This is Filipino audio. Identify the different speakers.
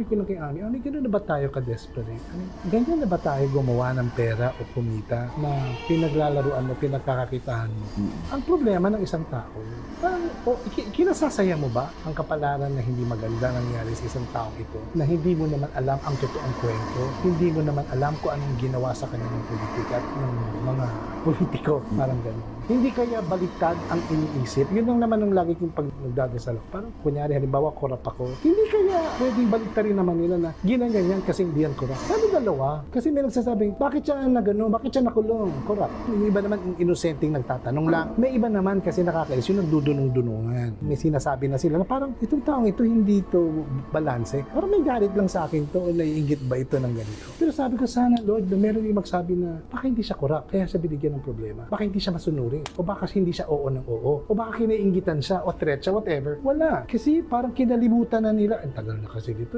Speaker 1: ko lang kay Ami, gano'n na ba tayo ka-desperate? Ganyan na ba tayo gumawa ng pera o kumita na pinaglalaruan mo, pinagkakakitaan mo? Ang problema ng isang tao, kinasasaya mo ba ang kapalaran na hindi maganda nangyari sa isang taong ito na hindi mo naman alam ang totoong kwento, hindi mo naman alam kung anong ginawa sa kanya ng politika at ng mga politiko, parang gano'n. Hindi kaya baliktad ang iniisip? Yun lang naman ang lagi kong pag nagdadasal. Parang kunyari, halimbawa, korap ako. Hindi kaya pwedeng baliktarin naman nila na ginanyan yan kasi hindi yan korap. Sabi dalawa. Kasi may nagsasabing, bakit siya na gano'n? Bakit siya nakulong? Korap. Yung iba naman inosenteng nagtatanong lang. May iba naman kasi nakakainis yung nagdudunong-dunungan. May sinasabi na sila na parang itong taong ito hindi ito balanse. Parang may galit lang sa akin to o naiingit ba ito ng ganito. Pero sabi ko sana, Lord, na meron yung magsabi na baka hindi siya korap. Kaya siya binigyan ng problema. Baka hindi siya masunuri. O baka hindi siya oo ng oo. O baka kinaingitan siya o threat siya, whatever. Wala. Kasi parang kinalimutan na nila. Ang tagal na kasi dito